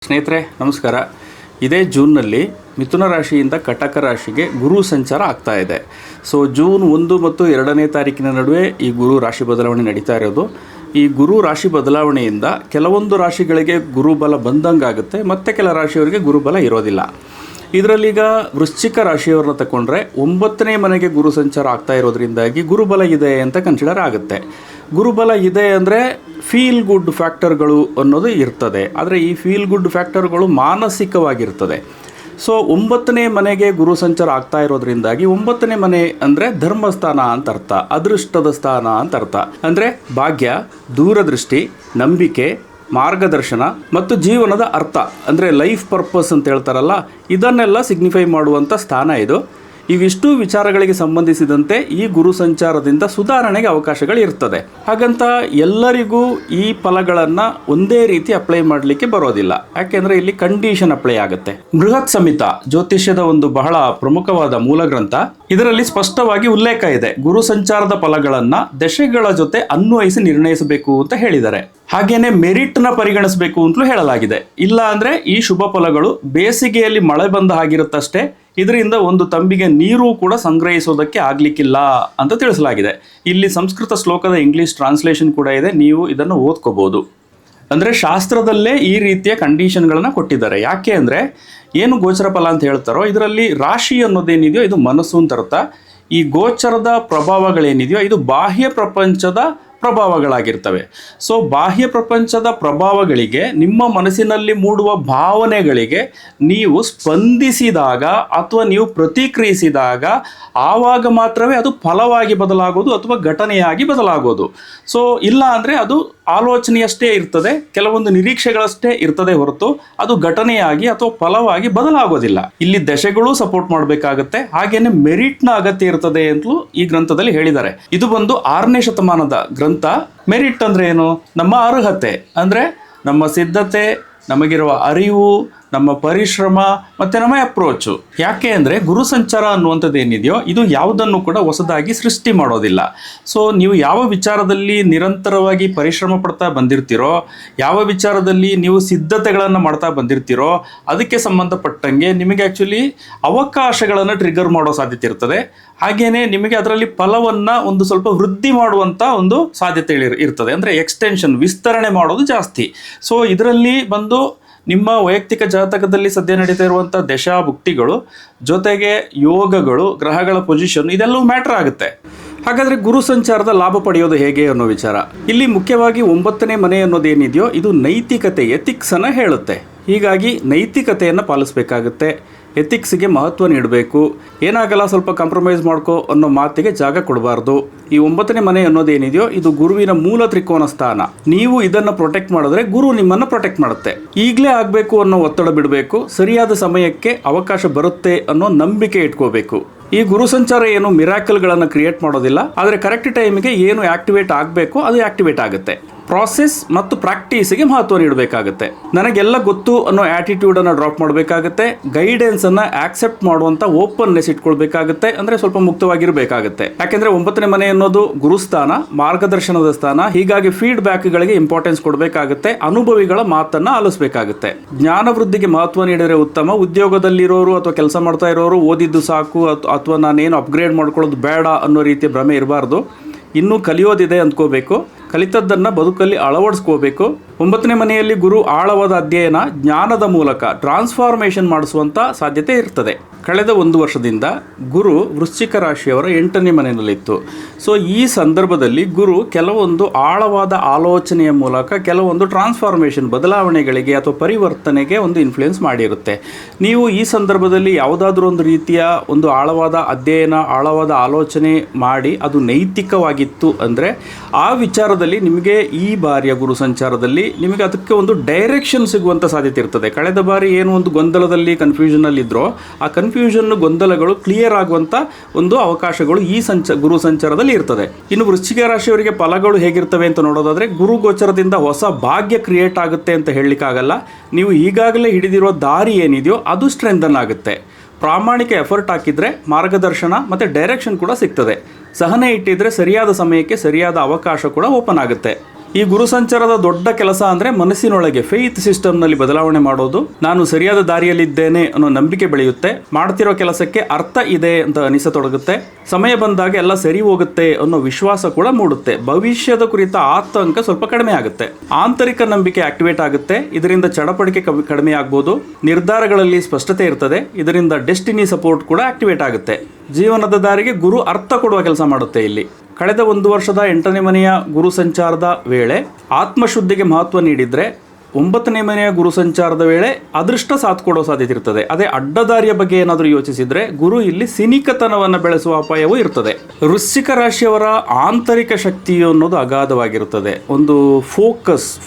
ಸ್ನೇಹಿತರೆ ನಮಸ್ಕಾರ. ಇದೇ ಜೂನ್ನಲ್ಲಿ ಮಿಥುನ ರಾಶಿಯಿಂದ ಕಟಕ ರಾಶಿಗೆ ಗುರು ಸಂಚಾರ ಆಗ್ತಾ ಇದೆ. ಸೊ ಜೂನ್ 1 ಮತ್ತು 2ನೇ ತಾರೀಕಿನ ನಡುವೆ ಈ ಗುರು ರಾಶಿ ಬದಲಾವಣೆ ನಡೀತಾ ಇರೋದು. ಈ ಗುರು ರಾಶಿ ಬದಲಾವಣೆಯಿಂದ ಕೆಲವೊಂದು ರಾಶಿಗಳಿಗೆ ಗುರುಬಲ ಬಂದಂಗಾಗುತ್ತೆ, ಮತ್ತು ಕೆಲ ರಾಶಿಯವರಿಗೆ ಗುರುಬಲ ಇರೋದಿಲ್ಲ. ಇದರಲ್ಲೀಗ ವೃಶ್ಚಿಕ ರಾಶಿಯವ್ರನ್ನ ತಗೊಂಡ್ರೆ 9ನೇ ಮನೆಗೆ ಗುರು ಸಂಚಾರ ಆಗ್ತಾ ಇರೋದ್ರಿಂದಾಗಿ ಗುರುಬಲ ಇದೆ ಅಂತ ಕನ್ಸಿಡರ್ ಆಗುತ್ತೆ. ಗುರುಬಲ ಇದೆ ಅಂದರೆ ಫೀಲ್ ಗುಡ್ ಫ್ಯಾಕ್ಟರ್ಗಳು ಅನ್ನೋದು ಇರ್ತದೆ. ಆದರೆ ಈ ಫೀಲ್ ಗುಡ್ ಫ್ಯಾಕ್ಟರ್ಗಳು ಮಾನಸಿಕವಾಗಿರ್ತದೆ. ಸೊ 9ನೇ ಮನೆಗೆ ಗುರು ಸಂಚಾರ ಆಗ್ತಾ ಇರೋದ್ರಿಂದಾಗಿ 9ನೇ ಮನೆ ಅಂದರೆ ಧರ್ಮಸ್ಥಾನ ಅಂತ ಅರ್ಥ, ಅದೃಷ್ಟದ ಸ್ಥಾನ ಅಂತ ಅರ್ಥ. ಅಂದರೆ ಭಾಗ್ಯ, ದೂರದೃಷ್ಟಿ, ನಂಬಿಕೆ, ಮಾರ್ಗದರ್ಶನ ಮತ್ತು ಜೀವನದ ಅರ್ಥ ಅಂದರೆ ಲೈಫ್ ಪರ್ಪಸ್ ಅಂತ ಹೇಳ್ತಾರಲ್ಲ, ಇದನ್ನೆಲ್ಲ ಸಿಗ್ನಿಫೈ ಮಾಡುವಂಥ ಸ್ಥಾನ ಇದು. ಇವಿಷ್ಟು ವಿಚಾರಗಳಿಗೆ ಸಂಬಂಧಿಸಿದಂತೆ ಈ ಗುರು ಸಂಚಾರದಿಂದ ಸುಧಾರಣೆಗೆ ಅವಕಾಶಗಳು ಇರ್ತದೆ. ಹಾಗಂತ ಎಲ್ಲರಿಗೂ ಈ ಫಲಗಳನ್ನು ಒಂದೇ ರೀತಿ ಅಪ್ಲೈ ಮಾಡಲಿಕ್ಕೆ ಬರೋದಿಲ್ಲ. ಯಾಕೆಂದರೆ ಇಲ್ಲಿ ಕಂಡೀಷನ್ ಅಪ್ಲೈ ಆಗುತ್ತೆ. ಬೃಹತ್ ಸಂಹಿತ ಜ್ಯೋತಿಷ್ಯದ ಒಂದು ಬಹಳ ಪ್ರಮುಖವಾದ ಮೂಲ ಗ್ರಂಥ. ಇದರಲ್ಲಿ ಸ್ಪಷ್ಟವಾಗಿ ಉಲ್ಲೇಖ ಇದೆ, ಗುರು ಸಂಚಾರದ ಫಲಗಳನ್ನು ದಶೆಗಳ ಜೊತೆ ಅನ್ವಯಿಸಿ ನಿರ್ಣಯಿಸಬೇಕು ಅಂತ ಹೇಳಿದ್ದಾರೆ. ಹಾಗೇನೆ ಮೆರಿಟ್ನ ಪರಿಗಣಿಸಬೇಕು ಅಂತಲೂ ಹೇಳಲಾಗಿದೆ. ಇಲ್ಲ ಅಂದರೆ ಈ ಶುಭ ಫಲಗಳು ಬೇಸಿಗೆಯಲ್ಲಿ ಮಳೆ ಬಂದ ಹಾಗಿರುತ್ತಷ್ಟೇ, ಇದರಿಂದ ಒಂದು ತಂಬಿಗೆ ನೀರು ಕೂಡ ಸಂಗ್ರಹಿಸೋದಕ್ಕೆ ಆಗಲಿಕ್ಕಿಲ್ಲ ಅಂತ ತಿಳಿಸಲಾಗಿದೆ. ಇಲ್ಲಿ ಸಂಸ್ಕೃತ ಶ್ಲೋಕದ ಇಂಗ್ಲಿಷ್ ಟ್ರಾನ್ಸ್ಲೇಷನ್ ಕೂಡ ಇದೆ, ನೀವು ಇದನ್ನು ಓದ್ಕೋಬಹುದು. ಅಂದರೆ ಶಾಸ್ತ್ರದಲ್ಲೇ ಈ ರೀತಿಯ ಕಂಡೀಷನ್ಗಳನ್ನು ಕೊಟ್ಟಿದ್ದಾರೆ. ಯಾಕೆ ಅಂದರೆ ಏನು ಗೋಚರ ಫಲ ಅಂತ ಹೇಳ್ತಾರೋ ಇದರಲ್ಲಿ ರಾಶಿ ಅನ್ನೋದೇನಿದೆಯೋ ಇದು ಮನಸ್ಸು ಅಂತ ಅರ್ಥ. ಈ ಗೋಚರದ ಪ್ರಭಾವಗಳೇನಿದೆಯೋ ಇದು ಬಾಹ್ಯ ಪ್ರಪಂಚದ ಪ್ರಭಾವಗಳಾಗಿರ್ತವೆ. ಸೊ ಬಾಹ್ಯ ಪ್ರಪಂಚದ ಪ್ರಭಾವಗಳಿಗೆ, ನಿಮ್ಮ ಮನಸ್ಸಿನಲ್ಲಿ ಮೂಡುವ ಭಾವನೆಗಳಿಗೆ ನೀವು ಸ್ಪಂದಿಸಿದಾಗ ಅಥವಾ ನೀವು ಪ್ರತಿಕ್ರಿಯಿಸಿದಾಗ ಆವಾಗ ಮಾತ್ರವೇ ಅದು ಫಲವಾಗಿ ಬದಲಾಗೋದು ಅಥವಾ ಘಟನೆಯಾಗಿ ಬದಲಾಗೋದು. ಸೊ ಇಲ್ಲ ಅಂದರೆ ಅದು ಆಲೋಚನೆಯಷ್ಟೇ ಇರ್ತದೆ, ಕೆಲವೊಂದು ನಿರೀಕ್ಷೆಗಳಷ್ಟೇ ಇರ್ತದೆ ಹೊರತು ಅದು ಘಟನೆಯಾಗಿ ಅಥವಾ ಫಲವಾಗಿ ಬದಲಾಗೋದಿಲ್ಲ. ಇಲ್ಲಿ ದಶೆಗಳು ಸಪೋರ್ಟ್ ಮಾಡಬೇಕಾಗತ್ತೆ. ಹಾಗೇನೆ ಮೆರಿಟ್ನ ಅಗತ್ಯ ಇರ್ತದೆ ಅಂತಲೂ ಈ ಗ್ರಂಥದಲ್ಲಿ ಹೇಳಿದ್ದಾರೆ. ಇದು ಬಂದು 6ನೇ ಶತಮಾನದ ಗ್ರಂಥ. ಮೆರಿಟ್ ಅಂದ್ರೆ ಏನು? ನಮ್ಮ ಅರ್ಹತೆ, ಅಂದ್ರೆ ನಮ್ಮ ಸಿದ್ಧತೆ, ನಮಗಿರುವ ಅರಿವು, ನಮ್ಮ ಪರಿಶ್ರಮ ಮತ್ತು ನಮ್ಮ ಅಪ್ರೋಚು. ಯಾಕೆ ಅಂದರೆ ಗುರು ಸಂಚಾರ ಅನ್ನುವಂಥದ್ದು ಏನಿದೆಯೋ ಇದು ಯಾವುದನ್ನು ಕೂಡ ಹೊಸದಾಗಿ ಸೃಷ್ಟಿ ಮಾಡೋದಿಲ್ಲ. ಸೊ ನೀವು ಯಾವ ವಿಚಾರದಲ್ಲಿ ನಿರಂತರವಾಗಿ ಪರಿಶ್ರಮ ಪಡ್ತಾ ಬಂದಿರ್ತೀರೋ, ಯಾವ ವಿಚಾರದಲ್ಲಿ ನೀವು ಸಿದ್ಧತೆಗಳನ್ನು ಮಾಡ್ತಾ ಬಂದಿರ್ತೀರೋ ಅದಕ್ಕೆ ಸಂಬಂಧಪಟ್ಟಂಗೆ ನಿಮಗೆ ಆ್ಯಕ್ಚುಲಿ ಅವಕಾಶಗಳನ್ನು ಟ್ರಿಗರ್ ಮಾಡೋ ಸಾಧ್ಯತೆ ಇರ್ತದೆ. ಹಾಗೆಯೇ ನಿಮಗೆ ಅದರಲ್ಲಿ ಫಲವನ್ನು ಒಂದು ಸ್ವಲ್ಪ ವೃದ್ಧಿ ಮಾಡುವಂಥ ಒಂದು ಸಾಧ್ಯತೆ ಇರ್ತದೆ. ಅಂದರೆ ಎಕ್ಸ್ಟೆನ್ಷನ್, ವಿಸ್ತರಣೆ ಮಾಡೋದು ಜಾಸ್ತಿ. ಸೊ ಇದರಲ್ಲಿ ಬಂದು ನಿಮ್ಮ ವೈಯಕ್ತಿಕ ಜಾತಕದಲ್ಲಿ ಸದ್ಯ ನಡೀತಾ ಇರುವಂಥ ದಶಾಭುಕ್ತಿಗಳು ಜೊತೆಗೆ ಯೋಗಗಳು, ಗ್ರಹಗಳ ಪೊಸಿಷನ್ ಇದೆಲ್ಲವೂ ಮ್ಯಾಟರ್ ಆಗುತ್ತೆ. ಹಾಗಾದರೆ ಗುರು ಸಂಚಾರದ ಲಾಭ ಪಡೆಯೋದು ಹೇಗೆ ಅನ್ನೋ ವಿಚಾರ. ಇಲ್ಲಿ ಮುಖ್ಯವಾಗಿ 9ನೇ ಮನೆ ಅನ್ನೋದೇನಿದೆಯೋ ಇದು ನೈತಿಕತೆ, ಎಥಿಕ್ಸನ್ನು ಹೇಳುತ್ತೆ. ಹೀಗಾಗಿ ನೈತಿಕತೆಯನ್ನು ಪಾಲಿಸಬೇಕಾಗುತ್ತೆ, ಎಥಿಕ್ಸ್ಗೆ ಮಹತ್ವ ನೀಡಬೇಕು. ಏನಾಗಲ್ಲ ಸ್ವಲ್ಪ ಕಾಂಪ್ರಮೈಸ್ ಮಾಡ್ಕೋ ಅನ್ನೋ ಮಾತಿಗೆ ಜಾಗ ಕೊಡಬಾರ್ದು. ಈ 9ನೇ ಮನೆ ಅನ್ನೋದೇನಿದೆಯೋ ಇದು ಗುರುವಿನ ಮೂಲ ತ್ರಿಕೋನ ಸ್ಥಾನ. ನೀವು ಇದನ್ನು ಪ್ರೊಟೆಕ್ಟ್ ಮಾಡಿದ್ರೆ ಗುರು ನಿಮ್ಮನ್ನು ಪ್ರೊಟೆಕ್ಟ್ ಮಾಡುತ್ತೆ. ಈಗಲೇ ಆಗಬೇಕು ಅನ್ನೋ ಒತ್ತಡ ಬಿಡಬೇಕು, ಸರಿಯಾದ ಸಮಯಕ್ಕೆ ಅವಕಾಶ ಬರುತ್ತೆ ಅನ್ನೋ ನಂಬಿಕೆ ಇಟ್ಕೋಬೇಕು. ಈ ಗುರು ಸಂಚಾರ ಏನು ಮಿರಾಕಲ್ಗಳನ್ನು ಕ್ರಿಯೇಟ್ ಮಾಡೋದಿಲ್ಲ, ಆದರೆ ಕರೆಕ್ಟ್ ಟೈಮಿಗೆ ಏನು ಆಕ್ಟಿವೇಟ್ ಆಗಬೇಕು ಅದು ಆಕ್ಟಿವೇಟ್ ಆಗುತ್ತೆ. ಪ್ರಾಸೆಸ್ ಮತ್ತು ಪ್ರಾಕ್ಟೀಸಿಗೆ ಮಹತ್ವ ನೀಡಬೇಕಾಗುತ್ತೆ. ನನಗೆಲ್ಲ ಗೊತ್ತು ಅನ್ನೋ ಆ್ಯಟಿಟ್ಯೂಡನ್ನು ಡ್ರಾಪ್ ಮಾಡಬೇಕಾಗುತ್ತೆ. ಗೈಡೆನ್ಸನ್ನು ಆಕ್ಸೆಪ್ಟ್ ಮಾಡುವಂಥ ಓಪನ್ನೆಸ್ ಇಟ್ಕೊಳ್ಬೇಕಾಗುತ್ತೆ. ಅಂದರೆ ಸ್ವಲ್ಪ ಮುಕ್ತವಾಗಿರಬೇಕಾಗುತ್ತೆ. ಯಾಕೆಂದರೆ 9ನೇ ಮನೆ ಅನ್ನೋದು ಗುರುಸ್ಥಾನ, ಮಾರ್ಗದರ್ಶನದ ಸ್ಥಾನ. ಹೀಗಾಗಿ ಫೀಡ್ಬ್ಯಾಕ್ಗಳಿಗೆ ಇಂಪಾರ್ಟೆನ್ಸ್ ಕೊಡಬೇಕಾಗುತ್ತೆ. ಅನುಭವಿಗಳ ಮಾತನ್ನು ಆಲಿಸಬೇಕಾಗುತ್ತೆ. ಜ್ಞಾನ ವೃದ್ಧಿಗೆ ಮಹತ್ವ ನೀಡಿದರೆ ಉತ್ತಮ. ಉದ್ಯೋಗದಲ್ಲಿರೋರು ಅಥವಾ ಕೆಲಸ ಮಾಡ್ತಾ ಇರೋರು ಓದಿದ್ದು ಸಾಕು ಅಥವಾ ನಾನೇನು ಅಪ್ಗ್ರೇಡ್ ಮಾಡ್ಕೊಳ್ಳೋದು ಬೇಡ ಅನ್ನೋ ರೀತಿಯ ಭ್ರಮೆ ಇರಬಾರ್ದು. ಇನ್ನೂ ಕಲಿಯೋದಿದೆ ಅಂದ್ಕೋಬೇಕು. ಕಲಿತದ್ದನ್ನು ಬದುಕಲ್ಲಿ ಅಳವಡಿಸ್ಕೋಬೇಕು. 9ನೇ ಮನೆಯಲ್ಲಿ ಗುರು ಆಳವಾದ ಅಧ್ಯಯನ, ಜ್ಞಾನದ ಮೂಲಕ ಟ್ರಾನ್ಸ್ಫಾರ್ಮೇಷನ್ ಮಾಡಿಸುವಂಥ ಸಾಧ್ಯತೆ ಇರ್ತದೆ. ಕಳೆದ 1 ವರ್ಷದಿಂದ ಗುರು ವೃಶ್ಚಿಕ ರಾಶಿಯವರ 8ನೇ ಮನೆಯಲ್ಲಿತ್ತು. ಸೊ ಈ ಸಂದರ್ಭದಲ್ಲಿ ಗುರು ಕೆಲವೊಂದು ಆಳವಾದ ಆಲೋಚನೆಯ ಮೂಲಕ ಕೆಲವೊಂದು ಟ್ರಾನ್ಸ್ಫಾರ್ಮೇಷನ್, ಬದಲಾವಣೆಗಳಿಗೆ ಅಥವಾ ಪರಿವರ್ತನೆಗೆ ಒಂದು ಇನ್ಫ್ಲುಯೆನ್ಸ್ ಮಾಡಿರುತ್ತೆ. ನೀವು ಈ ಸಂದರ್ಭದಲ್ಲಿ ಯಾವುದಾದ್ರೂ ಒಂದು ರೀತಿಯ ಒಂದು ಆಳವಾದ ಅಧ್ಯಯನ, ಆಳವಾದ ಆಲೋಚನೆ ಮಾಡಿ ಅದು ನೈತಿಕವಾಗಿತ್ತು ಅಂದರೆ ಆ ವಿಚಾರದಲ್ಲಿ ನಿಮಗೆ ಈ ಬಾರಿಯ ಗುರು ಸಂಚಾರದಲ್ಲಿ ನಿಮಗೆ ಅದಕ್ಕೆ ಒಂದು ಡೈರೆಕ್ಷನ್ ಸಿಗುವಂಥ ಸಾಧ್ಯತೆ ಇರ್ತದೆ. ಕಳೆದ ಬಾರಿ ಏನು ಒಂದು ಗೊಂದಲದಲ್ಲಿ ಕನ್ಫ್ಯೂಷನಲ್ಲಿ ಇದ್ರೋ ಆ ಕನ್ಫ್ಯೂಷನ್, ಗೊಂದಲಗಳು ಕ್ಲಿಯರ್ ಆಗುವಂಥ ಒಂದು ಅವಕಾಶಗಳು ಈ ಗುರು ಸಂಚಾರದಲ್ಲಿ ಇರ್ತದೆ. ಇನ್ನು ವೃಶ್ಚಿಕ ರಾಶಿಯವರಿಗೆ ಫಲಗಳು ಹೇಗಿರ್ತವೆ ಅಂತ ನೋಡೋದಾದರೆ ಗುರು ಗೋಚರದಿಂದ ಹೊಸ ಭಾಗ್ಯ ಕ್ರಿಯೇಟ್ ಆಗುತ್ತೆ ಅಂತ ಹೇಳಲಿಕ್ಕಾಗಲ್ಲ. ನೀವು ಈಗಾಗಲೇ ಹಿಡಿದಿರೋ ದಾರಿ ಏನಿದೆಯೋ ಅದು ಸ್ಟ್ರೆಂಥನ್ ಆಗುತ್ತೆ. ಪ್ರಾಮಾಣಿಕ ಎಫರ್ಟ್ ಹಾಕಿದರೆ ಮಾರ್ಗದರ್ಶನ ಮತ್ತು ಡೈರೆಕ್ಷನ್ ಕೂಡ ಸಿಗ್ತದೆ. ಸಹನೆ ಇಟ್ಟಿದ್ರೆ ಸರಿಯಾದ ಸಮಯಕ್ಕೆ ಸರಿಯಾದ ಅವಕಾಶ ಕೂಡ ಓಪನ್ ಆಗುತ್ತೆ. ಈ ಗುರು ಸಂಚಾರದ ದೊಡ್ಡ ಕೆಲಸ ಅಂದರೆ ಮನಸ್ಸಿನೊಳಗೆ ಫೇತ್ ಸಿಸ್ಟಮ್ನಲ್ಲಿ ಬದಲಾವಣೆ ಮಾಡೋದು. ನಾನು ಸರಿಯಾದ ದಾರಿಯಲ್ಲಿದ್ದೇನೆ ಅನ್ನೋ ನಂಬಿಕೆ ಬೆಳೆಯುತ್ತೆ. ಮಾಡ್ತಿರೋ ಕೆಲಸಕ್ಕೆ ಅರ್ಥ ಇದೆ ಅಂತ ಅನಿಸತೊಡಗುತ್ತೆ. ಸಮಯ ಬಂದಾಗ ಎಲ್ಲ ಸರಿ ಹೋಗುತ್ತೆ ಅನ್ನೋ ವಿಶ್ವಾಸ ಕೂಡ ಮೂಡುತ್ತೆ. ಭವಿಷ್ಯದ ಕುರಿತ ಆತಂಕ ಸ್ವಲ್ಪ ಕಡಿಮೆ ಆಗುತ್ತೆ. ಆಂತರಿಕ ನಂಬಿಕೆ ಆಕ್ಟಿವೇಟ್ ಆಗುತ್ತೆ. ಇದರಿಂದ ಚಡಪಡಿಕೆ ಕಡಿಮೆ ಆಗ್ಬೋದು. ನಿರ್ಧಾರಗಳಲ್ಲಿ ಸ್ಪಷ್ಟತೆ ಇರ್ತದೆ. ಇದರಿಂದ ಡೆಸ್ಟಿನಿ ಸಪೋರ್ಟ್ ಕೂಡ ಆಕ್ಟಿವೇಟ್ ಆಗುತ್ತೆ. ಜೀವನದ ದಾರಿಗೆ ಗುರು ಅರ್ಥ ಕೊಡುವ ಕೆಲಸ ಮಾಡುತ್ತೆ. ಇಲ್ಲಿ ಕಳೆದ 1 ವರ್ಷದ 8ನೇ ಮನೆಯ ಗುರು ಸಂಚಾರದ ವೇಳೆ ಆತ್ಮಶುದ್ಧಿಗೆ ಮಹತ್ವ ನೀಡಿದರೆ 9ನೇ ಮನೆಯ ಗುರು ಸಂಚಾರದ ವೇಳೆ ಅದೃಷ್ಟ ಸಾಥ್ ಕೊಡೋ ಸಾಧ್ಯತೆ ಇರ್ತದೆ. ಅದೇ ಅಡ್ಡದಾರಿಯ ಬಗ್ಗೆ ಏನಾದರೂ ಯೋಚಿಸಿದರೆ ಗುರು ಇಲ್ಲಿ ಸಿನಿಕತನವನ್ನು ಬೆಳೆಸುವ ಅಪಾಯವೂ ಇರ್ತದೆ. ವೃಶ್ಚಿಕ ರಾಶಿಯವರ ಆಂತರಿಕ ಶಕ್ತಿ ಅನ್ನೋದು ಅಗಾಧವಾಗಿರುತ್ತದೆ. ಒಂದು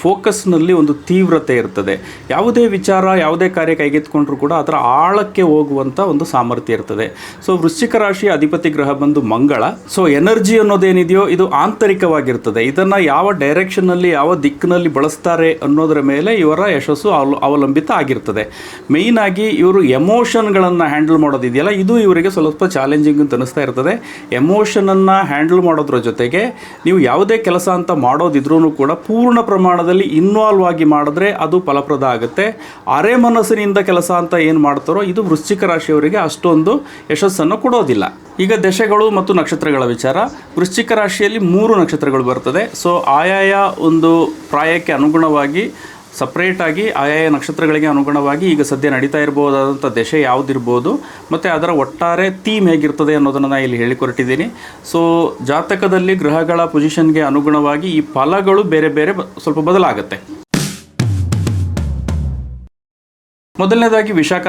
ಫೋಕಸ್ನಲ್ಲಿ ಒಂದು ತೀವ್ರತೆ ಇರ್ತದೆ. ಯಾವುದೇ ವಿಚಾರ, ಯಾವುದೇ ಕಾರ್ಯ ಕೈಗೆತ್ತಿಕೊಂಡ್ರೂ ಕೂಡ ಅದರ ಆಳಕ್ಕೆ ಹೋಗುವಂಥ ಒಂದು ಸಾಮರ್ಥ್ಯ ಇರ್ತದೆ. ಸೊ ವೃಶ್ಚಿಕ ರಾಶಿಯ ಅಧಿಪತಿ ಗ್ರಹ ಬಂದು ಮಂಗಳ. ಸೊ ಎನರ್ಜಿ ಅನ್ನೋದೇನಿದೆಯೋ ಇದು ಆಂತರಿಕವಾಗಿರ್ತದೆ. ಇದನ್ನು ಯಾವ ಡೈರೆಕ್ಷನ್ನಲ್ಲಿ, ಯಾವ ದಿಕ್ಕಿನಲ್ಲಿ ಬಳಸ್ತಾರೆ ಅನ್ನೋದರ ಮೇಲೆ ಇವರ ಯಶಸ್ಸು ಅವಲಂಬಿತ ಆಗಿರ್ತದೆ. ಮೇಯ್ನ್ ಆಗಿ ಇವರು ಎಮೋಷನ್ಗಳನ್ನು ಹ್ಯಾಂಡಲ್ ಮಾಡೋದಿದೆಯಲ್ಲ, ಇದು ಇವರಿಗೆ ಸ್ವಲ್ಪ ಚಾಲೆಂಜಿಂಗ್ ಅಂತ ಅನಿಸ್ತಾ ಇರ್ತದೆ. ಎಮೋಷನನ್ನು ಹ್ಯಾಂಡಲ್ ಮಾಡೋದ್ರ ಜೊತೆಗೆ ನೀವು ಯಾವುದೇ ಕೆಲಸ ಅಂತ ಮಾಡೋದಿದ್ರೂ ಕೂಡ ಪೂರ್ಣ ಪ್ರಮಾಣದಲ್ಲಿ ಇನ್ವಾಲ್ವ್ ಆಗಿ ಮಾಡಿದ್ರೆ ಅದು ಫಲಪ್ರದ ಆಗುತ್ತೆ. ಅರೆ ಮನಸ್ಸಿನಿಂದ ಕೆಲಸ ಅಂತ ಏನು ಮಾಡ್ತಾರೋ ಇದು ವೃಶ್ಚಿಕ ರಾಶಿಯವರಿಗೆ ಅಷ್ಟೊಂದು ಯಶಸ್ಸನ್ನು ಕೊಡೋದಿಲ್ಲ. ಈಗ ದಶೆಗಳು ಮತ್ತು ನಕ್ಷತ್ರಗಳ ವಿಚಾರ. ವೃಶ್ಚಿಕ ರಾಶಿಯಲ್ಲಿ 3 ನಕ್ಷತ್ರಗಳು ಬರ್ತದೆ. ಸೊ ಆಯಾಯ ಒಂದು ಪ್ರಾಯಕ್ಕೆ ಅನುಗುಣವಾಗಿ ಸಪ್ರೇಟಾಗಿ ಆಯಾಯ ನಕ್ಷತ್ರಗಳಿಗೆ ಅನುಗುಣವಾಗಿ ಈಗ ಸದ್ಯ ನಡೀತಾ ಇರ್ಬೋದಾದಂಥ ದಶೆ ಯಾವುದಿರ್ಬೋದು ಮತ್ತು ಅದರ ಒಟ್ಟಾರೆ ಥೀಮ್ ಹೇಗಿರ್ತದೆ ಅನ್ನೋದನ್ನು ನಾನು ಇಲ್ಲಿ ಹೇಳಿಕೊಟ್ಟಿದ್ದೀನಿ. ಸೊ ಜಾತಕದಲ್ಲಿ ಗ್ರಹಗಳ ಪೊಸಿಷನ್ಗೆ ಅನುಗುಣವಾಗಿ ಈ ಫಲಗಳು ಬೇರೆ ಬೇರೆ ಸ್ವಲ್ಪ ಬದಲಾಗುತ್ತೆ. ಮೊದಲನೇದಾಗಿ ವಿಶಾಖ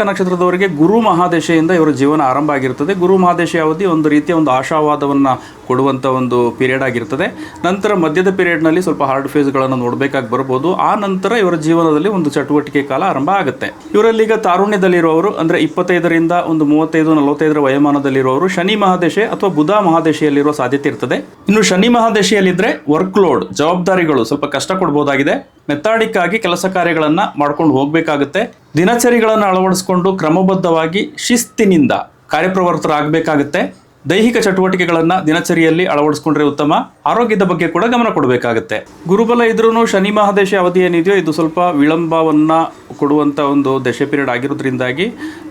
ನಕ್ಷತ್ರದವರಿಗೆ ಗುರು ಮಹಾದಶೆಯಿಂದ ಇವರ ಜೀವನ ಆರಂಭ ಆಗಿರ್ತದೆ. ಗುರು ಮಹಾದಶೆ ಅವಧಿ ಒಂದು ರೀತಿಯ ಒಂದು ಆಶಾವಾದವನ್ನು ಕೊಡುವಂಥ ಒಂದು ಪೀರಿಯಡ್ ಆಗಿರ್ತದೆ. ನಂತರ ಮಧ್ಯದ ಪೀರಿಯಡ್ನಲ್ಲಿ ಸ್ವಲ್ಪ ಹಾರ್ಡ್ ಫೇಸ್ಗಳನ್ನು ನೋಡಬೇಕಾಗಿ ಬರ್ಬೋದು. ಆ ನಂತರ ಇವರ ಜೀವನದಲ್ಲಿ ಒಂದು ಚಟುವಟಿಕೆ ಕಾಲ ಆರಂಭ ಆಗುತ್ತೆ. ಇವರಲ್ಲಿ ಈಗ ತಾರುಣ್ಯದಲ್ಲಿರುವವರು ಅಂದರೆ 25ರಿಂದ ಒಂದು 35-45 ವಯೋಮಾನದಲ್ಲಿರುವವರು ಶನಿ ಮಹಾದಶೆ ಅಥವಾ ಬುಧ ಮಹಾದಶೆಯಲ್ಲಿರುವ ಸಾಧ್ಯತೆ ಇರ್ತದೆ. ಇನ್ನು ಶನಿ ಮಹಾದಶೆಯಲ್ಲಿದ್ದರೆ ವರ್ಕ್ ಲೋಡ್, ಜವಾಬ್ದಾರಿಗಳು ಸ್ವಲ್ಪ ಕಷ್ಟ ಕೊಡ್ಬೋದಾಗಿದೆ. ಮೆಥಾಡಿಕ್ ಆಗಿ ಕೆಲಸ ಕಾರ್ಯಗಳನ್ನು ಮಾಡ್ಕೊಂಡು ಹೋಗಬೇಕಾಗುತ್ತೆ. ದಿನಚರಿಗಳನ್ನು ಅಳವಡಿಸಿಕೊಂಡು ಕ್ರಮಬದ್ಧವಾಗಿ ಶಿಸ್ತಿನಿಂದ ಕಾರ್ಯಪ್ರವೃತ್ತರಾಗಬೇಕಾಗುತ್ತೆ. ದೈಹಿಕ ಚಟುವಟಿಕೆಗಳನ್ನು ದಿನಚರಿಯಲ್ಲಿ ಅಳವಡಿಸ್ಕೊಂಡ್ರೆ ಉತ್ತಮ. ಆರೋಗ್ಯದ ಬಗ್ಗೆ ಕೂಡ ಗಮನ ಕೊಡಬೇಕಾಗುತ್ತೆ. ಗುರುಬಲ ಇದ್ರೂ ಶನಿ ಮಹಾದಶೆ ಅವಧಿ ಏನಿದೆಯೋ ಇದು ಸ್ವಲ್ಪ ವಿಳಂಬವನ್ನು ಕೊಡುವಂಥ ಒಂದು ದಶೆ ಪೀರಿಯಡ್ ಆಗಿರೋದ್ರಿಂದಾಗಿ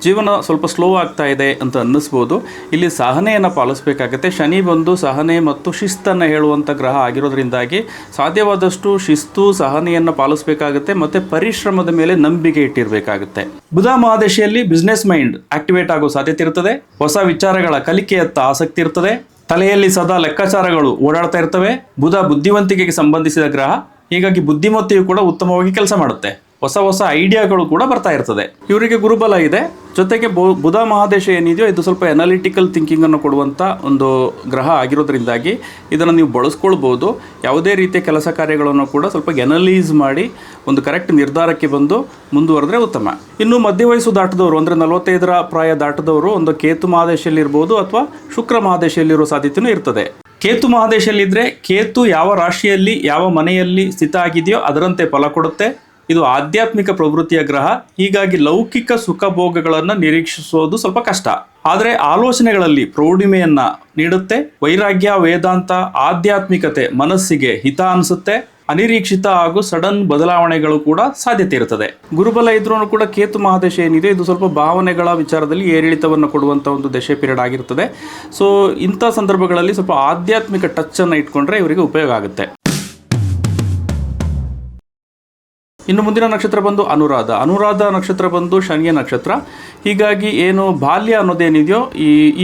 ಜೀವನ ಸ್ವಲ್ಪ ಸ್ಲೋ ಆಗ್ತಾ ಇದೆ ಅಂತ ಅನ್ನಿಸ್ಬೋದು. ಇಲ್ಲಿ ಸಹನೆಯನ್ನು ಪಾಲಿಸಬೇಕಾಗುತ್ತೆ. ಶನಿ ಬಂದು ಸಹನೆ ಮತ್ತು ಶಿಸ್ತನ್ನು ಹೇಳುವಂಥ ಗ್ರಹ ಆಗಿರೋದ್ರಿಂದಾಗಿ ಸಾಧ್ಯವಾದಷ್ಟು ಶಿಸ್ತು, ಸಹನೆಯನ್ನು ಪಾಲಿಸಬೇಕಾಗುತ್ತೆ ಮತ್ತು ಪರಿಶ್ರಮದ ಮೇಲೆ ನಂಬಿಕೆ ಇಟ್ಟಿರಬೇಕಾಗುತ್ತೆ. ಬುಧ ಮಹಾದಶೆಯಲ್ಲಿ ಬಿಸ್ನೆಸ್ ಮೈಂಡ್ ಆಕ್ಟಿವೇಟ್ ಆಗೋ ಸಾಧ್ಯತೆ ಇರ್ತದೆ. ಹೊಸ ವಿಚಾರಗಳ ಕಲಿಕೆಯತ್ತ ಆಸಕ್ತಿ ಇರ್ತದೆ. ತಲೆಯಲ್ಲಿ ಸದಾ ಲೆಕ್ಕಾಚಾರಗಳು ಓಡಾಡ್ತಾ ಇರ್ತವೆ. ಬುಧ ಬುದ್ಧಿವಂತಿಕೆಗೆ ಸಂಬಂಧಿಸಿದ ಗ್ರಹ, ಹೀಗಾಗಿ ಬುದ್ಧಿಮತ್ತೆಯು ಕೂಡ ಉತ್ತಮವಾಗಿ ಕೆಲಸ ಮಾಡುತ್ತೆ. ಹೊಸ ಐಡಿಯಾಗಳು ಕೂಡ ಬರ್ತಾ ಇರ್ತದೆ. ಇವರಿಗೆ ಗುರುಬಲ ಇದೆ. ಜೊತೆಗೆ ಬುಧ ಮಹಾದಶೆ ಏನಿದೆಯೋ ಇದು ಸ್ವಲ್ಪ ಅನಾಲಿಟಿಕಲ್ ಥಿಂಕಿಂಗನ್ನು ಕೊಡುವಂಥ ಒಂದು ಗ್ರಹ ಆಗಿರೋದ್ರಿಂದಾಗಿ ಇದನ್ನು ನೀವು ಬಳಸ್ಕೊಳ್ಬೋದು. ಯಾವುದೇ ರೀತಿಯ ಕೆಲಸ ಕಾರ್ಯಗಳನ್ನು ಕೂಡ ಸ್ವಲ್ಪ ಎನಲೈಸ್ ಮಾಡಿ ಒಂದು ಕರೆಕ್ಟ್ ನಿರ್ಧಾರಕ್ಕೆ ಬಂದು ಮುಂದುವರೆದ್ರೆ ಉತ್ತಮ. ಇನ್ನು ಮಧ್ಯವಯಸ್ಸು ದಾಟದವರು ಅಂದರೆ 45ರ ಪ್ರಾಯ ದಾಟದವರು ಒಂದು ಕೇತು ಮಹಾದಶೆಯಲ್ಲಿರ್ಬೋದು ಅಥವಾ ಶುಕ್ರ ಮಹಾದಶೆಯಲ್ಲಿರೋ ಸಾಧ್ಯತೆಯೂ ಇರ್ತದೆ. ಕೇತು ಮಹಾದಶೆಯಲ್ಲಿದ್ದರೆ ಕೇತು ಯಾವ ರಾಶಿಯಲ್ಲಿ ಯಾವ ಮನೆಯಲ್ಲಿ ಸ್ಥಿತ ಆಗಿದೆಯೋ ಅದರಂತೆ ಫಲ ಕೊಡುತ್ತೆ. ಇದು ಆಧ್ಯಾತ್ಮಿಕ ಪ್ರವೃತ್ತಿಯ ಗ್ರಹ, ಹೀಗಾಗಿ ಲೌಕಿಕ ಸುಖಭೋಗಗಳನ್ನು ನಿರೀಕ್ಷಿಸೋದು ಸ್ವಲ್ಪ ಕಷ್ಟ. ಆದರೆ ಆಲೋಚನೆಗಳಲ್ಲಿ ಪ್ರೌಢಿಮೆಯನ್ನು ನೀಡುತ್ತೆ. ವೈರಾಗ್ಯ, ವೇದಾಂತ, ಆಧ್ಯಾತ್ಮಿಕತೆ ಮನಸ್ಸಿಗೆ ಹಿತ ಅನಿಸುತ್ತೆ. ಅನಿರೀಕ್ಷಿತ ಹಾಗೂ ಸಡನ್ ಬದಲಾವಣೆಗಳು ಕೂಡ ಸಾಧ್ಯತೆ ಇರುತ್ತದೆ. ಗುರುಬಲ ಇದ್ರೂ ಕೂಡ ಕೇತು ಮಹಾದಶೆ ಏನಿದೆ ಇದು ಸ್ವಲ್ಪ ಭಾವನೆಗಳ ವಿಚಾರದಲ್ಲಿ ಏರಿಳಿತವನ್ನು ಕೊಡುವಂಥ ಒಂದು ದಶೆ ಪೀರಿಯಡ್ ಆಗಿರ್ತದೆ. ಸೊ ಇಂಥ ಸಂದರ್ಭಗಳಲ್ಲಿ ಸ್ವಲ್ಪ ಆಧ್ಯಾತ್ಮಿಕ ಟಚ್ಚನ್ನು ಇಟ್ಕೊಂಡ್ರೆ ಇವರಿಗೆ ಉಪಯೋಗ ಆಗುತ್ತೆ. ಇನ್ನು ಮುಂದಿನ ನಕ್ಷತ್ರ ಬಂದು ಅನುರಾಧ ನಕ್ಷತ್ರ ಬಂದು ಶನಿಯ ನಕ್ಷತ್ರ. ಹೀಗಾಗಿ ಏನು ಬಾಲ್ಯ ಅನ್ನೋದೇನಿದೆಯೋ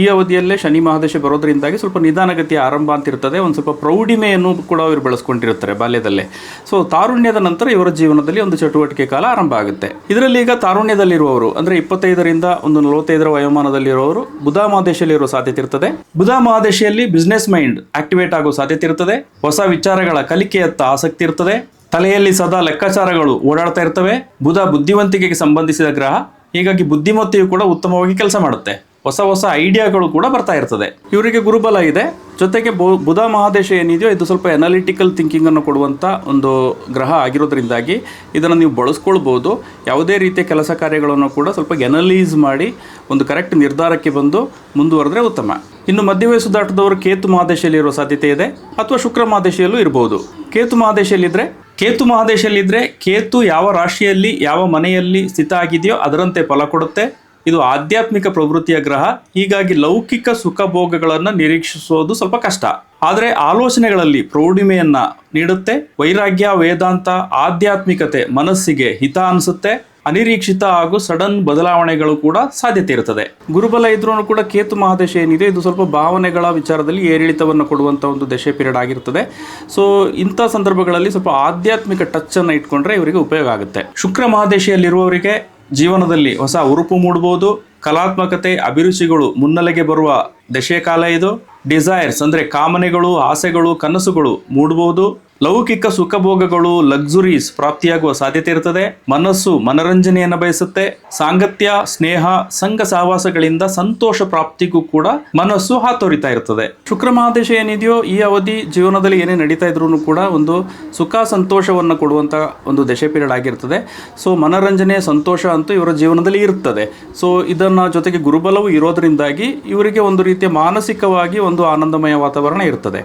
ಈ ಅವಧಿಯಲ್ಲೇ ಶನಿ ಮಹಾದಶೆ ಬರೋದ್ರಿಂದಾಗಿ ಸ್ವಲ್ಪ ನಿಧಾನಗತಿಯ ಆರಂಭ ಅಂತಿರ್ತದೆ. ಒಂದು ಸ್ವಲ್ಪ ಪ್ರೌಢಿಮೆಯನ್ನು ಕೂಡ ಇವರು ಬೆಳೆಸ್ಕೊಂಡಿರ್ತಾರೆ ಬಾಲ್ಯದಲ್ಲೇ. ಸೊ ತಾರುಣ್ಯದ ನಂತರ ಇವರ ಜೀವನದಲ್ಲಿ ಒಂದು ಚಟುವಟಿಕೆ ಕಾಲ ಆರಂಭ ಆಗುತ್ತೆ. ಇದರಲ್ಲಿ ಈಗ ತಾರುಣ್ಯದಲ್ಲಿರುವವರು ಅಂದರೆ 25ರಿಂದ ಒಂದು 45ರ ವಯೋಮಾನದಲ್ಲಿರುವವರು ಬುಧ ಮಹಾದಶೆಯಲ್ಲಿರುವ ಸಾಧ್ಯತೆ ಇರ್ತದೆ. ಬುಧ ಮಹಾದಶೆಯಲ್ಲಿ ಬಿಸ್ನೆಸ್ ಮೈಂಡ್ ಆಕ್ಟಿವೇಟ್ ಆಗೋ ಸಾಧ್ಯತೆ ಇರ್ತದೆ. ಹೊಸ ವಿಚಾರಗಳ ಕಲಿಕೆಯತ್ತ ಆಸಕ್ತಿ ಇರ್ತದೆ. ತಲೆಯಲ್ಲಿ ಸದಾ ಲೆಕ್ಕಾಚಾರಗಳು ಓಡಾಡ್ತಾ ಇರ್ತವೆ. ಬುಧ ಬುದ್ಧಿವಂತಿಕೆಗೆ ಸಂಬಂಧಿಸಿದ ಗ್ರಹ, ಹೀಗಾಗಿ ಬುದ್ಧಿಮತ್ತೆಯು ಕೂಡ ಉತ್ತಮವಾಗಿ ಕೆಲಸ ಮಾಡುತ್ತೆ. ಹೊಸ ಹೊಸ ಐಡಿಯಾಗಳು ಕೂಡ ಬರ್ತಾ ಇರ್ತದೆ. ಇವರಿಗೆ ಗುರುಬಲ ಇದೆ. ಜೊತೆಗೆ ಬುಧ ಮಹಾದೇಶ ಏನಿದೆಯೋ ಇದು ಸ್ವಲ್ಪ ಅನಾಲಿಟಿಕಲ್ ಥಿಂಕಿಂಗನ್ನು ಕೊಡುವಂಥ ಒಂದು ಗ್ರಹ ಆಗಿರೋದ್ರಿಂದಾಗಿ ಇದನ್ನು ನೀವು ಬಳಸ್ಕೊಳ್ಬೋದು. ಯಾವುದೇ ರೀತಿಯ ಕೆಲಸ ಕಾರ್ಯಗಳನ್ನು ಕೂಡ ಸ್ವಲ್ಪ ಎನಲೈಸ್ ಮಾಡಿ ಒಂದು ಕರೆಕ್ಟ್ ನಿರ್ಧಾರಕ್ಕೆ ಬಂದು ಮುಂದುವರೆದ್ರೆ ಉತ್ತಮ. ಇನ್ನು ಮಧ್ಯ ವಯಸ್ಸು ದಾಟದವರು ಕೇತು ಮಹಾದೇಶದಲ್ಲಿ ಇರುವ ಸಾಧ್ಯತೆ ಇದೆ, ಅಥವಾ ಶುಕ್ರ ಮಹಾದೇಶಿಯಲ್ಲೂ ಇರ್ಬೋದು. ಕೇತು ಮಹಾದೇಶಲ್ಲಿದ್ದರೆ ಕೇತು ಯಾವ ರಾಶಿಯಲ್ಲಿ ಯಾವ ಮನೆಯಲ್ಲಿ ಸ್ಥಿತ ಆಗಿದೆಯೋ ಅದರಂತೆ ಫಲ ಕೊಡುತ್ತೆ. ಇದು ಆಧ್ಯಾತ್ಮಿಕ ಪ್ರವೃತ್ತಿಯ ಗ್ರಹ, ಹೀಗಾಗಿ ಲೌಕಿಕ ಸುಖಭೋಗಗಳನ್ನು ನಿರೀಕ್ಷಿಸೋದು ಸ್ವಲ್ಪ ಕಷ್ಟ. ಆದರೆ ಆಲೋಚನೆಗಳಲ್ಲಿ ಪ್ರೌಢಿಮೆಯನ್ನ ನೀಡುತ್ತೆ. ವೈರಾಗ್ಯ, ವೇದಾಂತ, ಆಧ್ಯಾತ್ಮಿಕತೆ ಮನಸ್ಸಿಗೆ ಹಿತ ಅನಿಸುತ್ತೆ. ಅನಿರೀಕ್ಷಿತ ಹಾಗೂ ಸಡನ್ ಬದಲಾವಣೆಗಳು ಕೂಡ ಸಾಧ್ಯತೆ ಇರುತ್ತದೆ. ಗುರುಬಲ ಇದ್ರೂ ಕೂಡ ಕೇತು ಮಹಾದೇಶ ಏನಿದೆ ಇದು ಸ್ವಲ್ಪ ಭಾವನೆಗಳ ವಿಚಾರದಲ್ಲಿ ಏರಿಳಿತವನ್ನು ಕೊಡುವಂಥ ಒಂದು ದಶೆ ಪೀರಿಯಡ್ ಆಗಿರ್ತದೆ. ಸೊ ಇಂಥ ಸಂದರ್ಭಗಳಲ್ಲಿ ಸ್ವಲ್ಪ ಆಧ್ಯಾತ್ಮಿಕ ಟಚ್ ಅನ್ನು ಇಟ್ಕೊಂಡ್ರೆ ಇವರಿಗೆ ಉಪಯೋಗ ಆಗುತ್ತೆ. ಶುಕ್ರ ಮಹಾದೇಶಿಯಲ್ಲಿರುವವರಿಗೆ ಜೀವನದಲ್ಲಿ ಹೊಸ ಉರುಪು ಮೂಡಬಹುದು. ಕಲಾತ್ಮಕತೆ, ಅಭಿರುಚಿಗಳು ಮುನ್ನೆಲೆಗೆ ಬರುವ ದಶೆ ಕಾಲ ಇದು. ಡಿಸೈರ್ಸ್ ಅಂದರೆ ಕಾಮನೆಗಳು, ಆಸೆಗಳು, ಕನಸುಗಳು ಮೂಡಬಹುದು. ಲೌಕಿಕ ಸುಖಭೋಗಗಳು, ಲಕ್ಸುರೀಸ್ ಪ್ರಾಪ್ತಿಯಾಗುವ ಸಾಧ್ಯತೆ ಇರುತ್ತದೆ. ಮನಸ್ಸು ಮನರಂಜನೆಯನ್ನು ಬಯಸುತ್ತೆ. ಸಾಂಗತ್ಯ, ಸ್ನೇಹ, ಸಂಘ ಸಹವಾಸಗಳಿಂದ ಸಂತೋಷ ಪ್ರಾಪ್ತಿಗೂ ಕೂಡ ಮನಸ್ಸು ಹಾತೊರಿತಾ ಇರ್ತದೆ. ಶುಕ್ರ ಮಹಾದೇಶ ಏನಿದೆಯೋ ಈ ಅವಧಿ ಜೀವನದಲ್ಲಿ ಏನೇ ನಡೀತಾ ಇದ್ರೂ ಕೂಡ ಒಂದು ಸುಖ ಸಂತೋಷವನ್ನು ಕೊಡುವಂಥ ಒಂದು ದಶೆ ಪೀರಿಯಡ್ ಆಗಿರ್ತದೆ. ಸೊ ಮನರಂಜನೆ, ಸಂತೋಷ ಅಂತೂ ಇವರ ಜೀವನದಲ್ಲಿ ಇರ್ತದೆ. ಸೊ ಇದನ್ನು ಜೊತೆಗೆ ಗುರುಬಲವು ಇರೋದ್ರಿಂದಾಗಿ ಇವರಿಗೆ ಒಂದು ರೀತಿಯ ಮಾನಸಿಕವಾಗಿ ಒಂದು ಆನಂದಮಯ ವಾತಾವರಣ ಇರ್ತದೆ.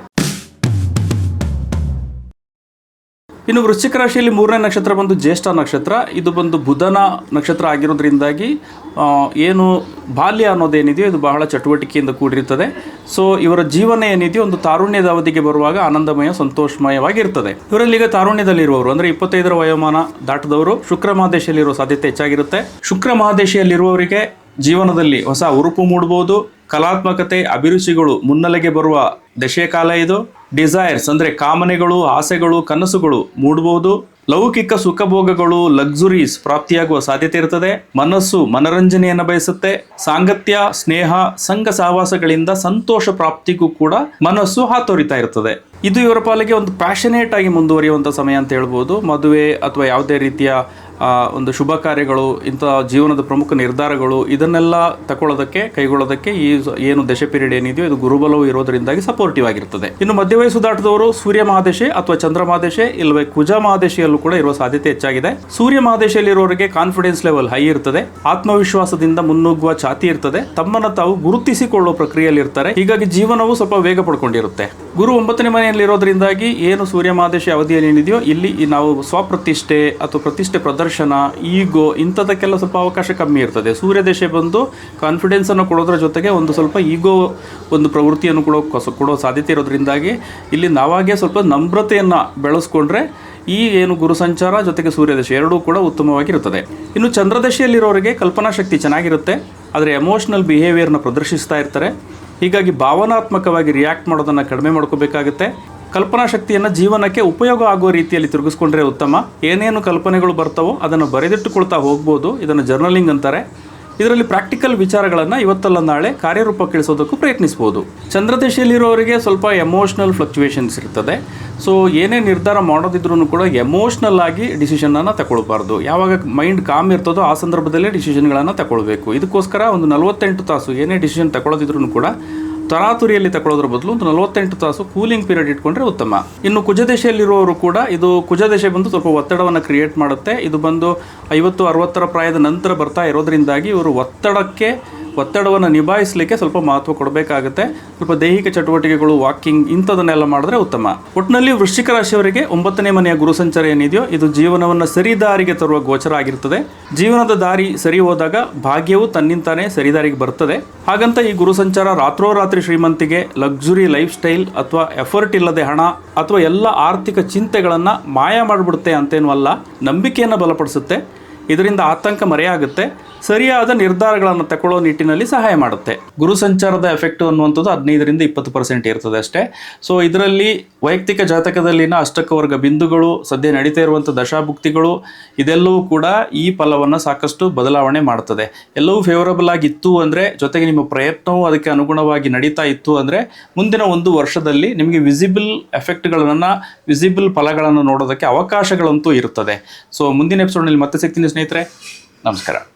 ಇನ್ನು ವೃಶ್ಚಿಕ ರಾಶಿಯಲ್ಲಿ 3ನೇ ನಕ್ಷತ್ರ ಬಂದು ಜ್ಯೇಷ್ಠ ನಕ್ಷತ್ರ. ಇದು ಬಂದು ಬುಧನ ನಕ್ಷತ್ರ ಆಗಿರೋದ್ರಿಂದಾಗಿ ಏನು ಬಾಲ್ಯ ಅನ್ನೋದೇನಿದೆಯೋ ಇದು ಬಹಳ ಚಟುವಟಿಕೆಯಿಂದ ಕೂಡಿರುತ್ತದೆ. ಸೊ ಇವರ ಜೀವನ ಏನಿದೆಯೋ ಒಂದು ತಾರುಣ್ಯದ ಅವಧಿಗೆ ಬರುವಾಗ ಆನಂದಮಯ, ಸಂತೋಷಮಯವಾಗಿರ್ತದೆ. ಇವರಲ್ಲಿ ಈಗ ತಾರುಣ್ಯದಲ್ಲಿರುವವರು ಅಂದರೆ 25ರ ವಯೋಮಾನ ದಾಟದವರು ಶುಕ್ರ ಮಹಾದೇಶಿಯಲ್ಲಿರುವ ಸಾಧ್ಯತೆ ಹೆಚ್ಚಾಗಿರುತ್ತೆ. ಶುಕ್ರ ಮಹಾದೇಶಿಯಲ್ಲಿರುವವರಿಗೆ ಜೀವನದಲ್ಲಿ ಹೊಸ ಉರುಪು ಮೂಡಬಹುದು. ಕಲಾತ್ಮಕತೆ, ಅಭಿರುಚಿಗಳು ಮುನ್ನೆಲೆಗೆ ಬರುವ ದಶೆ ಕಾಲ ಇದು. ಡಿಸೈರ್ಸ್ ಅಂದರೆ ಕಾಮನೆಗಳು, ಆಸೆಗಳು, ಕನಸುಗಳು ಮೂಡಬಹುದು. ಲೌಕಿಕ ಸುಖಭೋಗಗಳು, ಲಕ್ಸುರೀಸ್ ಪ್ರಾಪ್ತಿಯಾಗುವ ಸಾಧ್ಯತೆ ಇರುತ್ತದೆ. ಮನಸ್ಸು ಮನರಂಜನೆಯನ್ನು ಬಯಸುತ್ತೆ. ಸಾಂಗತ್ಯ, ಸ್ನೇಹ, ಸಂಘ ಸಹವಾಸಗಳಿಂದ ಸಂತೋಷ ಪ್ರಾಪ್ತಿಗೂ ಕೂಡ ಮನಸ್ಸು ಹಾತೊರಿತಾ ಇರ್ತದೆ. ಇದು ಇವರ ಪಾಲಿಗೆ ಒಂದು ಪ್ಯಾಷನೇಟ್ ಆಗಿ ಮುಂದುವರಿಯುವಂಥ ಸಮಯ ಅಂತ ಹೇಳ್ಬೋದು. ಮದುವೆ ಅಥವಾ ಯಾವುದೇ ರೀತಿಯ ಒಂದು ಶುಭ ಕಾರ್ಯಗಳು, ಇಂಥ ಜೀವನದ ಪ್ರಮುಖ ನಿರ್ಧಾರಗಳು ಇದನ್ನೆಲ್ಲ ಕೈಗೊಳ್ಳೋದಕ್ಕೆ ಈ ಏನು ದಶೆ ಪೀರಿಯಡ್ ಏನಿದೆಯೋ ಇದು ಗುರುಬಲವು ಇರೋದರಿಂದಾಗಿ ಸಪೋರ್ಟಿವ್ ಆಗಿರ್ತದೆ. ಇನ್ನು ಮಧ್ಯ ವಯಸ್ಸು ದಾಟದವರು ಸೂರ್ಯ ಮಹಾದೇಶ ಅಥವಾ ಚಂದ್ರ ಮಹಾದೇಶ ಇಲ್ಲವೇ ಕುಜ ಮಹಾದೇಶಿಯಲ್ಲೂ ಕೂಡ ಇರುವ ಸಾಧ್ಯತೆ ಹೆಚ್ಚಾಗಿದೆ. ಸೂರ್ಯ ಮಹಾದೇಶಿಯಲ್ಲಿರೋರಿಗೆ ಕಾನ್ಫಿಡೆನ್ಸ್ ಲೆವೆಲ್ ಹೈ ಇರ್ತದೆ. ಆತ್ಮವಿಶ್ವಾಸದಿಂದ ಮುನ್ನುಗ್ಗುವ ಛಾತಿ ಇರ್ತದೆ. ತಮ್ಮನ್ನು ತಾವು ಗುರುತಿಸಿಕೊಳ್ಳುವ ಪ್ರಕ್ರಿಯೆಯಲ್ಲಿ ಇರ್ತಾರೆ. ಹೀಗಾಗಿ ಜೀವನವು ಸ್ವಲ್ಪ ವೇಗ ಪಡ್ಕೊಂಡಿರುತ್ತೆ. ಗುರು 9ನೇ ಮನೆಯಲ್ಲಿರೋದ್ರಿಂದಾಗಿ ಏನು ಸೂರ್ಯ ಮಹಾದೇಶ ಅವಧಿಯಲ್ಲಿ ಏನಿದೆಯೋ ಇಲ್ಲಿ ನಾವು ಸ್ವಪ್ರತಿಷ್ಠೆ ಅಥವಾ ಪ್ರತಿಷ್ಠೆ ಪ್ರದರ್ಶನ, ಈಗೋ ಇಂಥದಕ್ಕೆಲ್ಲ ಸ್ವಲ್ಪ ಅವಕಾಶ ಕಮ್ಮಿ ಇರ್ತದೆ. ಸೂರ್ಯ ದೇಶ ಬಂದು ಕಾನ್ಫಿಡೆನ್ಸ್ ಅನ್ನು ಕೊಡೋದ್ರ ಜೊತೆಗೆ ಒಂದು ಸ್ವಲ್ಪ ಈಗೋ ಒಂದು ಪ್ರವೃತ್ತಿಯನ್ನು ಕೊಡೋ ಸಾಧ್ಯತೆ ಇರೋದ್ರಿಂದಾಗಿ ಇಲ್ಲಿ ನಾವಾಗೆ ಸ್ವಲ್ಪ ನಮ್ರತೆಯನ್ನು ಬೆಳೆಸ್ಕೊಂಡ್ರೆ ಈ ಏನು ಗುರು ಸಂಚಾರ ಜೊತೆಗೆ ಸೂರ್ಯದಶೆ ಎರಡೂ ಕೂಡ ಉತ್ತಮವಾಗಿರುತ್ತದೆ. ಇನ್ನು ಚಂದ್ರದಶೆಯಲ್ಲಿರೋರಿಗೆ ಕಲ್ಪನಾ ಶಕ್ತಿ ಚೆನ್ನಾಗಿರುತ್ತೆ, ಆದರೆ ಎಮೋಷನಲ್ ಬಿಹೇವಿಯರ್ನ ಪ್ರದರ್ಶಿಸ್ತಾ ಇರ್ತಾರೆ. ಹೀಗಾಗಿ ಭಾವನಾತ್ಮಕವಾಗಿ ರಿಯಾಕ್ಟ್ ಮಾಡೋದನ್ನು ಕಡಿಮೆ ಮಾಡ್ಕೋಬೇಕಾಗುತ್ತೆ. ಕಲ್ಪನಾ ಶಕ್ತಿಯನ್ನು ಜೀವನಕ್ಕೆ ಉಪಯೋಗ ಆಗುವ ರೀತಿಯಲ್ಲಿ ತಿರುಗಿಸ್ಕೊಂಡ್ರೆ ಉತ್ತಮ. ಏನೇನು ಕಲ್ಪನೆಗಳು ಬರ್ತಾವೋ ಅದನ್ನು ಬರೆದಿಟ್ಟುಕೊಳ್ತಾ ಹೋಗ್ಬೋದು. ಇದನ್ನು ಜರ್ನಲಿಂಗ್ ಅಂತಾರೆ. ಇದರಲ್ಲಿ ಪ್ರಾಕ್ಟಿಕಲ್ ವಿಚಾರಗಳನ್ನು ಇವತ್ತಲ್ಲ ನಾಳೆ ಕಾರ್ಯರೂಪಕ್ಕಿಳಿಸೋದಕ್ಕೂ ಪ್ರಯತ್ನಿಸ್ಬೋದು. ಚಂದ್ರದಶೆಯಲ್ಲಿರೋರಿಗೆ ಸ್ವಲ್ಪ ಎಮೋಷ್ನಲ್ ಫ್ಲಕ್ಚುಯೇಷನ್ಸ್ ಇರ್ತದೆ. ಸೊ ಏನೇ ನಿರ್ಧಾರ ಮಾಡೋದಿದ್ರೂ ಕೂಡ ಎಮೋಷ್ನಲ್ ಆಗಿ ಡಿಸಿಷನನ್ನು ತಗೊಳ್ಬಾರ್ದು. ಯಾವಾಗ ಮೈಂಡ್ ಕಾಮ್ ಇರ್ತದೋ ಆ ಸಂದರ್ಭದಲ್ಲೇ ಡಿಸಿಷನ್ಗಳನ್ನು ತಗೊಳ್ಬೇಕು. ಇದಕ್ಕೋಸ್ಕರ ಒಂದು 48 ತಾಸು ಏನೇ ಡಿಸಿಷನ್ ತಗೊಳ್ಳೋದಿದ್ರೂ ಕೂಡ ತರಾತುರಿಯಲ್ಲಿ ತಗೊಳ್ಳೋದ್ರ ಬದಲು ಒಂದು 48 ತಾಸು ಕೂಲಿಂಗ್ ಪೀರಿಯಡ್ ಇಟ್ಕೊಂಡ್ರೆ ಉತ್ತಮ. ಇನ್ನು ಕುಜದಶೆಯಲ್ಲಿರುವವರು ಕೂಡ ಇದು ಕುಜದಶೆ ಬಂದು ಸ್ವಲ್ಪ ಒತ್ತಡವನ್ನು ಕ್ರಿಯೇಟ್ ಮಾಡುತ್ತೆ. ಇದು ಬಂದು 50-60ರ ಪ್ರಾಯದ ನಂತರ ಬರ್ತಾ ಇರೋದ್ರಿಂದಾಗಿ ಇವರು ಒತ್ತಡವನ್ನು ನಿಭಾಯಿಸಲಿಕ್ಕೆ ಸ್ವಲ್ಪ ಮಹತ್ವ ಕೊಡಬೇಕಾಗುತ್ತೆ. ಸ್ವಲ್ಪ ದೈಹಿಕ ಚಟುವಟಿಕೆಗಳು, ವಾಕಿಂಗ್ ಇಂಥದನ್ನೆಲ್ಲ ಮಾಡಿದ್ರೆ ಉತ್ತಮ. ಒಟ್ಟಿನಲ್ಲಿ ವೃಶ್ಚಿಕ ರಾಶಿಯವರಿಗೆ 9ನೇ ಮನೆಯ ಗುರು ಸಂಚಾರ ಏನಿದೆಯೋ ಇದು ಜೀವನವನ್ನು ಸರಿದಾರಿಗೆ ತರುವ ಗೋಚರ ಆಗಿರ್ತದೆ. ಜೀವನದ ದಾರಿ ಸರಿ ಹೋದಾಗ ಭಾಗ್ಯವು ತನ್ನಿಂತಾನೇ ಸರಿದಾರಿಗೆ ಬರ್ತದೆ. ಹಾಗಂತ ಈ ಗುರು ಸಂಚಾರ ರಾತ್ರೋರಾತ್ರಿ ಶ್ರೀಮಂತಿಗೆ, ಲಕ್ಸುರಿ ಲೈಫ್ ಸ್ಟೈಲ್ ಅಥವಾ ಎಫರ್ಟ್ ಇಲ್ಲದೆ ಹಣ ಅಥವಾ ಎಲ್ಲ ಆರ್ಥಿಕ ಚಿಂತೆಗಳನ್ನು ಮಾಯ ಮಾಡಿಬಿಡುತ್ತೆ ಅಂತೇನೂ ಅಲ್ಲ. ನಂಬಿಕೆಯನ್ನು ಬಲಪಡಿಸುತ್ತೆ. ಇದರಿಂದ ಆತಂಕ ಮರೆಯಾಗುತ್ತೆ. ಸರಿಯಾದ ನಿರ್ಧಾರಗಳನ್ನು ತಗೊಳ್ಳೋ ನಿಟ್ಟಿನಲ್ಲಿ ಸಹಾಯ ಮಾಡುತ್ತೆ. ಗುರು ಸಂಚಾರದ ಎಫೆಕ್ಟ್ ಅನ್ನುವಂಥದ್ದು 15-20% ಇರ್ತದೆ ಅಷ್ಟೇ. ಸೊ ಇದರಲ್ಲಿ ವೈಯಕ್ತಿಕ ಜಾತಕದಲ್ಲಿನ ಅಷ್ಟಕವರ್ಗ ಬಿಂದುಗಳು, ಸದ್ಯ ನಡೀತಾ ಇರುವಂಥ ದಶಾಭುಕ್ತಿಗಳು ಇದೆಲ್ಲವೂ ಕೂಡ ಈ ಫಲವನ್ನು ಸಾಕಷ್ಟು ಬದಲಾವಣೆ ಮಾಡ್ತದೆ. ಎಲ್ಲವೂ ಫೇವರಬಲ್ ಆಗಿತ್ತು ಅಂದರೆ, ಜೊತೆಗೆ ನಿಮ್ಮ ಪ್ರಯತ್ನವೂ ಅದಕ್ಕೆ ಅನುಗುಣವಾಗಿ ನಡೀತಾ ಇತ್ತು ಅಂದರೆ ಮುಂದಿನ ಒಂದು ವರ್ಷದಲ್ಲಿ ನಿಮಗೆ ವಿಸಿಬಲ್ ಎಫೆಕ್ಟ್ಗಳನ್ನು, ವಿಸಿಬಲ್ ಫಲಗಳನ್ನು ನೋಡೋದಕ್ಕೆ ಅವಕಾಶಗಳಂತೂ ಇರುತ್ತದೆ. ಸೊ ಮುಂದಿನ ಎಪಿಸೋಡ್ನಲ್ಲಿ ಮತ್ತೆ ಸಿಗ್ತೀನಿ ಸ್ನೇಹಿತರೆ. ನಮಸ್ಕಾರ.